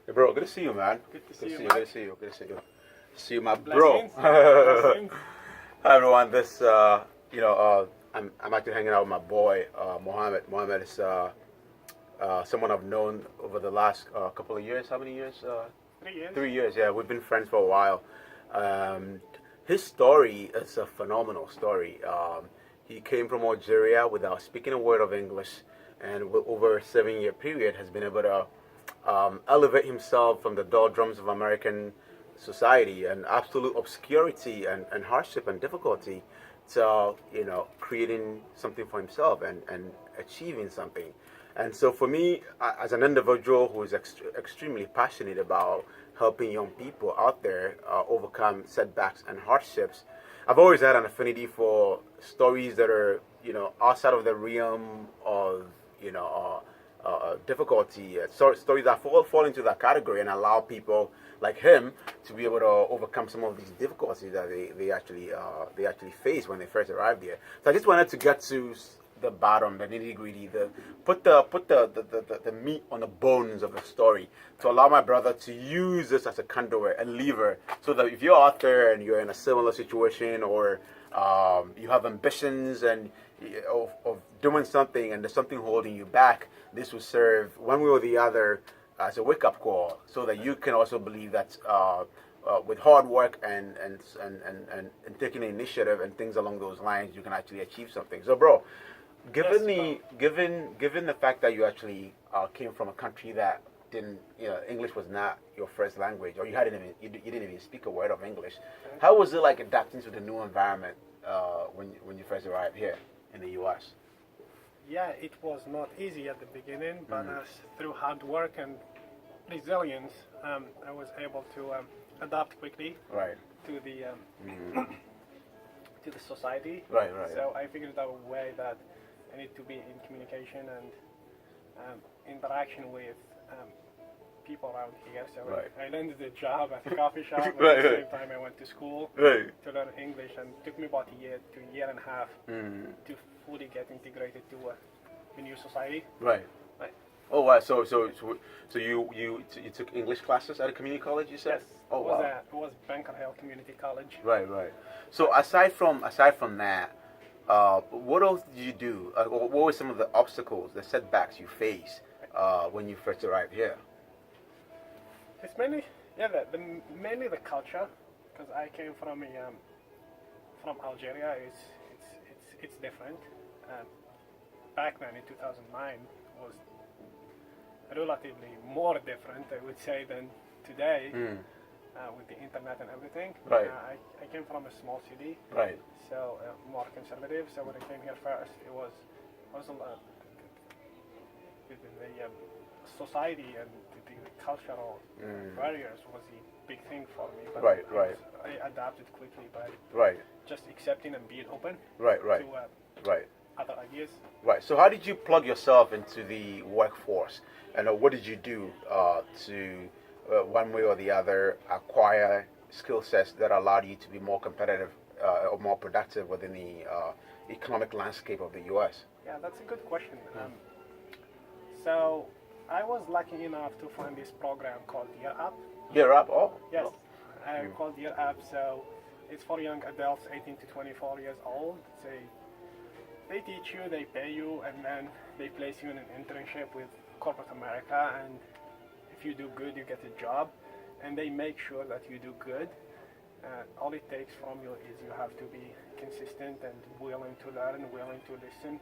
Hey, bro, good to see you, man. Good to see you, Good Mike. to see you. Good to see you. See you, my Blessings. bro. Blessings. Hi, everyone. I'm actually hanging out with my boy, Mohammed. Mohammed is someone I've known over the last couple of years. How many years? 3 years. 3 years. Yeah, we've been friends for a while. Um, his story is a phenomenal story. He came from Algeria without speaking a word of English, and over a 7 year period has been able to elevate himself from the doldrums of American society and absolute obscurity and hardship and difficulty to creating something for himself and achieving something. And so for me, as an individual who is extremely passionate about helping young people out there overcome setbacks and hardships, I've always had an affinity for stories that are outside of the realm of difficulty. Stories that fall into that category and allow people like him to be able to overcome some of these difficulties that they actually face when they first arrived here. So I just wanted to get to the bottom, the nitty gritty, put the meat on the bones of the story to allow my brother to use this as a conduit, a lever, so that if you're out there and you're in a similar situation or you have ambitions and of doing something and there's something holding you back, this will serve one way or the other as a wake-up call, so that you can also believe that with hard work and taking the initiative and things along those lines, you can actually achieve something. So, bro, given the fact that you actually came from a country that didn't, English was not your first language, or you didn't even speak a word of English, how was it like adapting to the new environment when you first arrived here in the U.S.? Yeah, it was not easy at the beginning, but through hard work and resilience, I was able to adapt quickly to the to the society. Right. So I figured out a way that I need to be in communication and interaction with people around here. So I landed a job at a coffee shop. At the same time, I went to school to learn English, and it took me about a year to a year and a half to fully get integrated to the new society. Right. Oh wow! So you took English classes at a community college, you said? Yes. Oh wow! It was Bunker Hill Community College. Right. So aside from that, what else did you do? What were some of the obstacles, the setbacks you faced when you first arrived here? It's mainly mainly the culture, because I came from Algeria. It's different. Back then in 2009 was relatively more different, I would say, than today with the internet and everything. Right. I came from a small city. Right. So more conservative. So when I came here first, it was a lot with the society and the cultural barriers was a big thing for me. But I adapted quickly by just accepting and being open to other ideas. Right. So how did you plug yourself into the workforce, and what did you do to one way or the other acquire skill sets that allowed you to be more competitive or more productive within the economic landscape of the U.S.? Yeah, that's a good question. So I was lucky enough to find this program called Year Up. Year Up? Oh. Yes, called Year Up. So it's for young adults 18 to 24 years old. They teach you, they pay you, and then they place you in an internship with corporate America. And if you do good, you get a job, and they make sure that you do good. All it takes from you is you have to be consistent and willing to learn, willing to listen,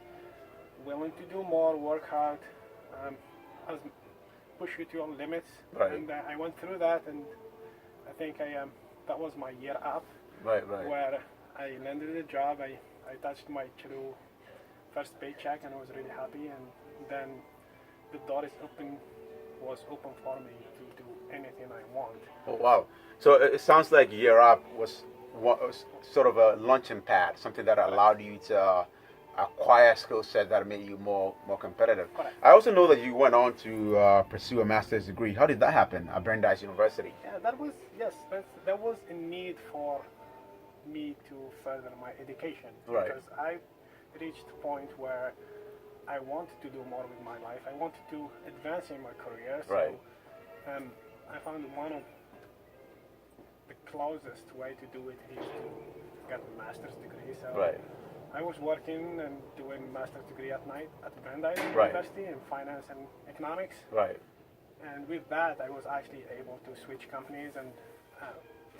willing to do more, work hard, push you to your limits. Right. And I went through that, and I think that was my year up. Right. Where I landed a job, I touched my true first paycheck, and I was really happy. And then the door was open for me to do anything I want. Oh wow! So it sounds like Year Up was sort of a launching pad, something that allowed you to acquire skill set that made you more competitive. Correct. I also know that you went on to pursue a master's degree. How did that happen at Brandeis University? Yeah, there was a need for me to further my education, because I reached a point where I wanted to do more with my life. I wanted to advance in my career. So I found one of the closest way to do it is to get a master's degree. So Right. I was working and doing master's degree at night at Brandeis Right. University in finance and economics. Right. And with that, I was actually able to switch companies and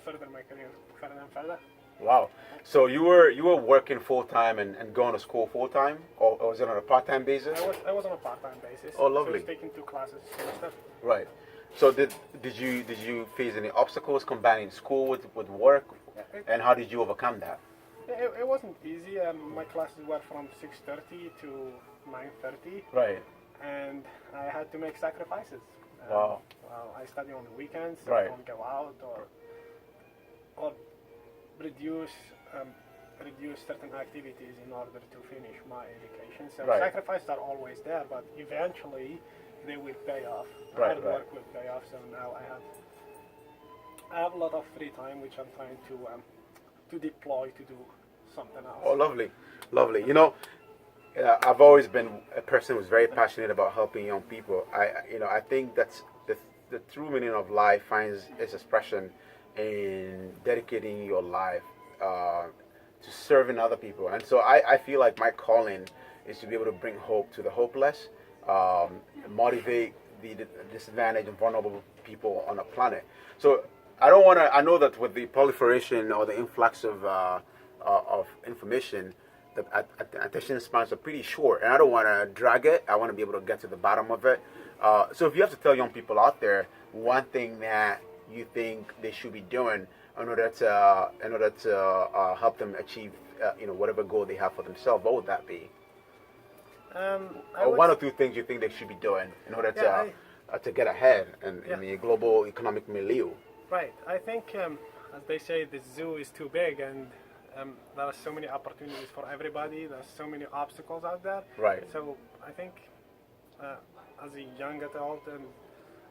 further my career further and further. Wow. So you were working full time and going to school full time, or was it on a part time basis? I was on a part-time basis. Oh, lovely. So I was taking 2 classes a semester. Right. So did you face any obstacles combining school with work, and how did you overcome that? It wasn't easy. My classes were from 6:30 to 9:30, Right. and I had to make sacrifices. Wow. Well, I study on the weekends, so Right. I don't go out or reduce certain activities in order to finish my education. So Right. sacrifices are always there, but eventually they will pay off. Right, Hard right. work will pay off. So now I have a lot of free time, which I'm trying to deploy to do something else. Oh, lovely, lovely. You know, I've always been a person who's very passionate about helping young people. I think that's the true meaning of life finds its expression in dedicating your life to serving other people. And so I feel like my calling is to be able to bring hope to the hopeless, motivate the disadvantaged and vulnerable people on the planet. So I don't want to. I know that with the proliferation or the influx of information, the attention spans are pretty short, and I don't want to drag it. I want to be able to get to the bottom of it. So if you have to tell young people out there one thing that you think they should be doing in order to help them achieve whatever goal they have for themselves, what would that be? Or one or two things you think they should be doing in order to get ahead in the global economic milieu. Right. I think, as they say, the zoo is too big, and there are so many opportunities for everybody. There's so many obstacles out there. Right. So I think, as a young adult, and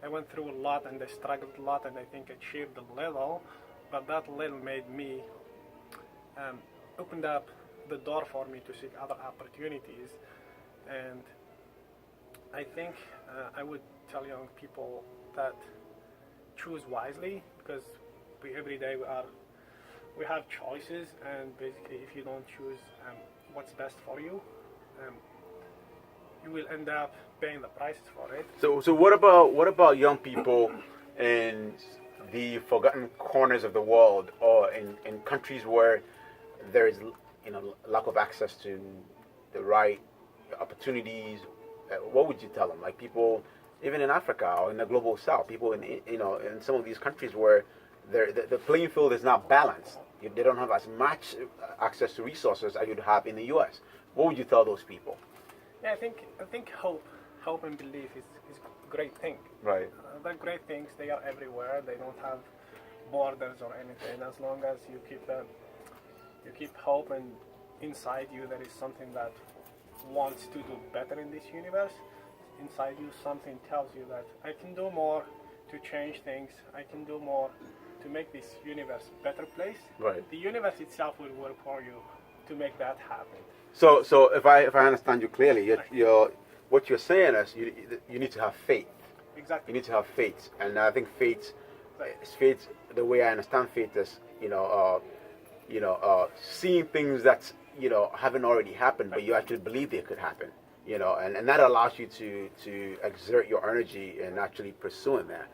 I went through a lot, and I struggled a lot, and I think achieved a little. But that little made me opened up the door for me to seek other opportunities. And I think I would tell young people that choose wisely, because every day we have choices, and basically if you don't choose what's best for you, you will end up paying the prices for it. So what about young people in the forgotten corners of the world, or in countries where there is lack of access to the right opportunities? What would you tell them? Like people, even in Africa or in the global South, people in some of these countries where the playing field is not balanced. They don't have as much access to resources as you'd have in the U.S. What would you tell those people? Yeah, I think hope and belief is a great thing. Right. They're great things. They are everywhere. They don't have borders or anything. As long as you keep hope, and inside you there is something that wants to do better in this universe. Inside you, something tells you that I can do more to change things. I can do more to make this universe a better place. Right. The universe itself will work for you to make that happen. So if I understand you clearly, what you're saying is you need to have faith. Exactly. You need to have faith, and I think faith. The way I understand faith is seeing things that haven't already happened, but you actually believe they could happen. And that allows you to exert your energy in actually pursuing that.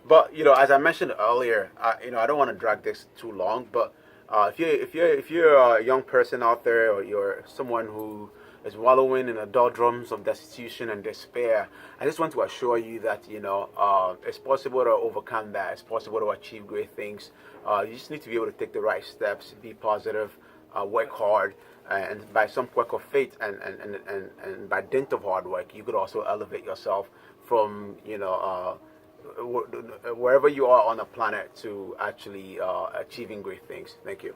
But as I mentioned earlier, I don't want to drag this too long, but if you're a young person out there, or you're someone who is wallowing in the doldrums of destitution and despair, I just want to assure you that it's possible to overcome that. It's possible to achieve great things. You just need to be able to take the right steps, be positive, work hard, and by some quirk of fate and by dint of hard work, you could also elevate yourself from wherever you are on the planet to actually achieving great things. Thank you.